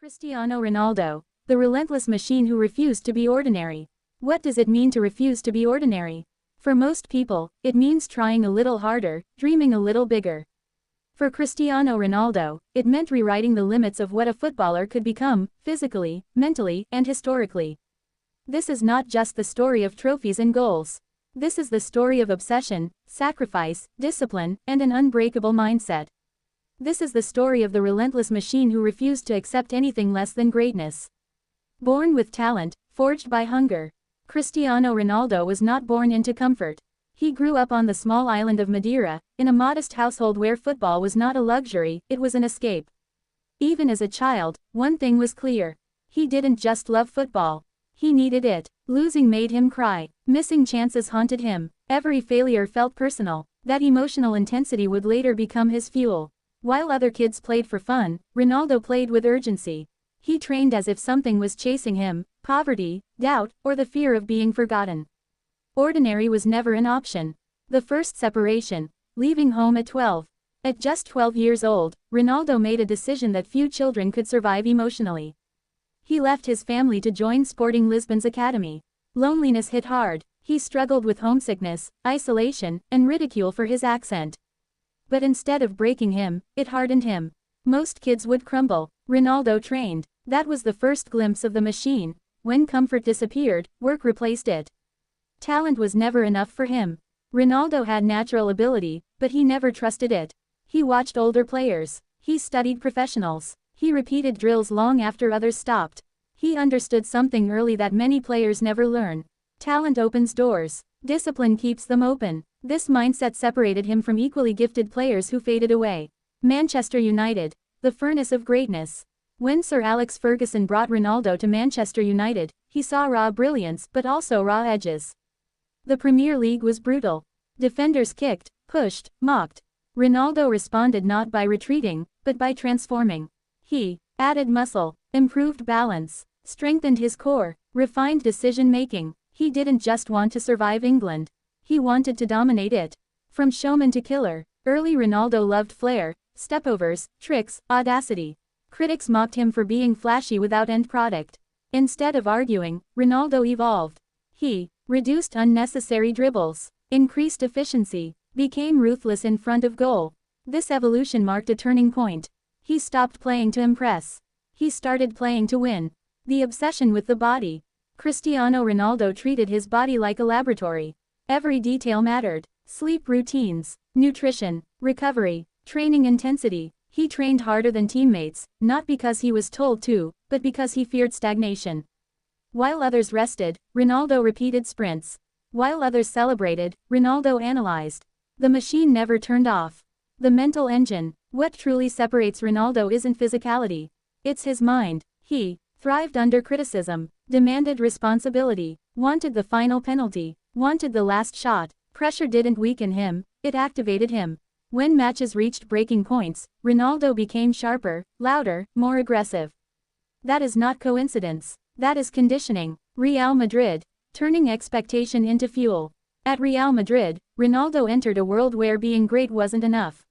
Cristiano Ronaldo, the relentless machine who refused to be ordinary. What does it mean to refuse to be ordinary? For most people, it means trying a little harder, dreaming a little bigger. For Cristiano Ronaldo, it meant rewriting the limits of what a footballer could become, physically, mentally, and historically. This is not just the story of trophies and goals. This is the story of obsession, sacrifice, discipline, and an unbreakable mindset. This is the story of the relentless machine who refused to accept anything less than greatness. Born with talent, forged by hunger, Cristiano Ronaldo was not born into comfort. He grew up on the small island of Madeira, in a modest household where football was not a luxury, it was an escape. Even as a child, one thing was clear. He didn't just love football. He needed it. Losing made him cry. Missing chances haunted him. Every failure felt personal. That emotional intensity would later become his fuel. While other kids played for fun, Ronaldo played with urgency. He trained as if something was chasing him: poverty, doubt, or the fear of being forgotten. Ordinary was never an option. The first separation, leaving home at 12. At just 12 years old, Ronaldo made a decision that few children could survive emotionally. He left his family to join Sporting Lisbon's academy. Loneliness hit hard. He struggled with homesickness, isolation, and ridicule for his accent. But instead of breaking him, it hardened him. Most kids would crumble. Ronaldo trained. That was the first glimpse of the machine. When comfort disappeared, work replaced it. Talent was never enough for him. Ronaldo had natural ability, but he never trusted it. He watched older players. He studied professionals. He repeated drills long after others stopped. He understood something early that many players never learn. Talent opens doors. Discipline keeps them open. This mindset separated him from equally gifted players who faded away. Manchester United, the furnace of greatness. When Sir Alex Ferguson brought Ronaldo to Manchester United, he saw raw brilliance but also raw edges. The Premier League was brutal. Defenders kicked, pushed, mocked. Ronaldo responded not by retreating, but by transforming. He added muscle, improved balance, strengthened his core, refined decision-making. He didn't just want to survive England. He wanted to dominate it. From showman to killer, early Ronaldo loved flair, stepovers, tricks, audacity. Critics mocked him for being flashy without end product. Instead of arguing, Ronaldo evolved. He reduced unnecessary dribbles, increased efficiency, became ruthless in front of goal. This evolution marked a turning point. He stopped playing to impress. He started playing to win. The obsession with the body. Cristiano Ronaldo treated his body like a laboratory. Every detail mattered. Sleep routines, nutrition, recovery, training intensity. He trained harder than teammates, not because he was told to, but because he feared stagnation. While others rested, Ronaldo repeated sprints. While others celebrated, Ronaldo analyzed. The machine never turned off. The mental engine. What truly separates Ronaldo isn't physicality. It's his mind. He thrived under criticism, demanded responsibility, wanted the final penalty, wanted the last shot. Pressure didn't weaken him, it activated him. When matches reached breaking points, Ronaldo became sharper, louder, more aggressive. That is not coincidence. That is conditioning. Real Madrid, turning expectation into fuel. At Real Madrid, Ronaldo entered a world where being great wasn't enough.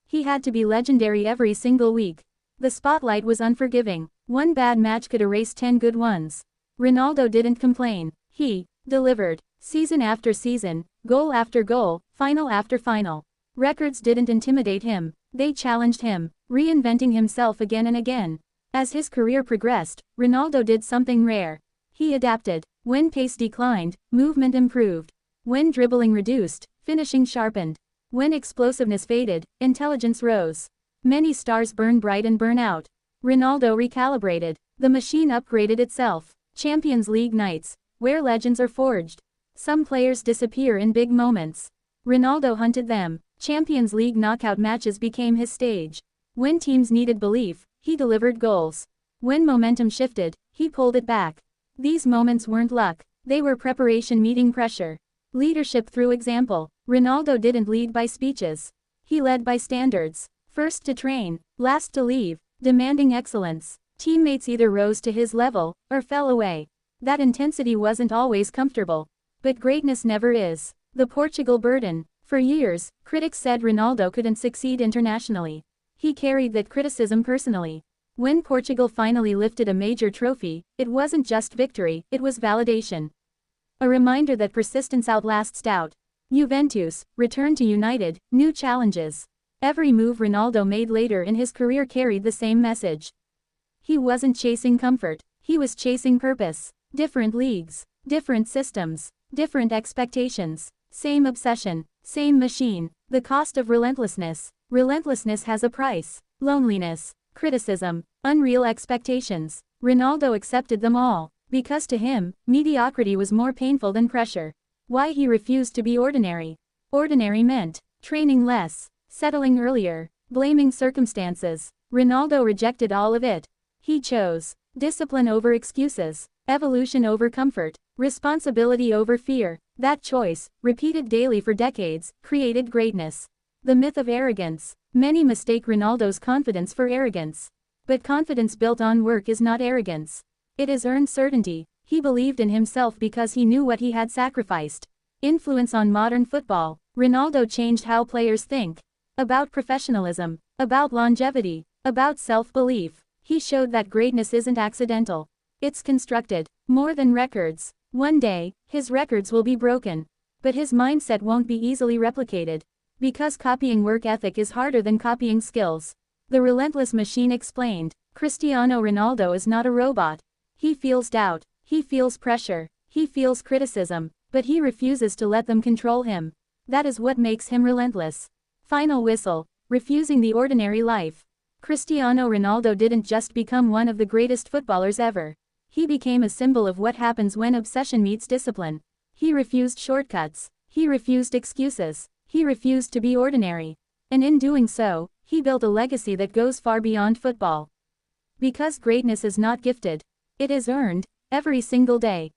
He had to be legendary every single week. The spotlight was unforgiving. One bad match could erase 10 good ones. Ronaldo didn't complain. He delivered. Season after season, goal after goal, final after final. Records didn't intimidate him. They challenged him, reinventing himself again and again. As his career progressed, Ronaldo did something rare. He adapted. When pace declined, movement improved. When dribbling reduced, finishing sharpened. When explosiveness faded, intelligence rose. Many stars burn bright and burn out. Ronaldo recalibrated. The machine upgraded itself. Champions League nights, where legends are forged. Some players disappear in big moments. Ronaldo hunted them. Champions League knockout matches became his stage. When teams needed belief, he delivered goals. When momentum shifted, he pulled it back. These moments weren't luck. They were preparation meeting pressure. Leadership through example. Ronaldo didn't lead by speeches. He led by standards. First to train, last to leave, demanding excellence. Teammates either rose to his level, or fell away. That intensity wasn't always comfortable. But greatness never is. The Portugal burden. For years, critics said Ronaldo couldn't succeed internationally. He carried that criticism personally. When Portugal finally lifted a major trophy, it wasn't just victory, it was validation. A reminder that persistence outlasts doubt. Juventus returned to United, new challenges. Every move Ronaldo made later in his career carried the same message. He wasn't chasing comfort, he was chasing purpose. Different leagues, different systems, different expectations, same obsession, same machine. The cost of relentlessness. Relentlessness has a price. Loneliness, criticism, unreal expectations. Ronaldo accepted them all, because to him, mediocrity was more painful than pressure. Why he refused to be ordinary. Ordinary meant training less, settling earlier, blaming circumstances. Ronaldo rejected all of it. He chose discipline over excuses, evolution over comfort, responsibility over fear. That choice, repeated daily for decades, created greatness. The myth of arrogance. Many mistake Ronaldo's confidence for arrogance. But confidence built on work is not arrogance. It is earned certainty. He believed in himself because he knew what he had sacrificed. Influence on modern football. Ronaldo changed how players think. About professionalism, about longevity, about self-belief. He showed that greatness isn't accidental. It's constructed. More than records. One day, his records will be broken. But his mindset won't be easily replicated. Because copying work ethic is harder than copying skills. The Relentless machine explained. Cristiano Ronaldo is not a robot. He feels doubt. He feels pressure, he feels criticism, but he refuses to let them control him. That is what makes him relentless. Final whistle, refusing the ordinary life. Cristiano Ronaldo didn't just become one of the greatest footballers ever. He became a symbol of what happens when obsession meets discipline. He refused shortcuts, he refused excuses, he refused to be ordinary. And in doing so, he built a legacy that goes far beyond football. Because greatness is not gifted, it is earned. Every single day.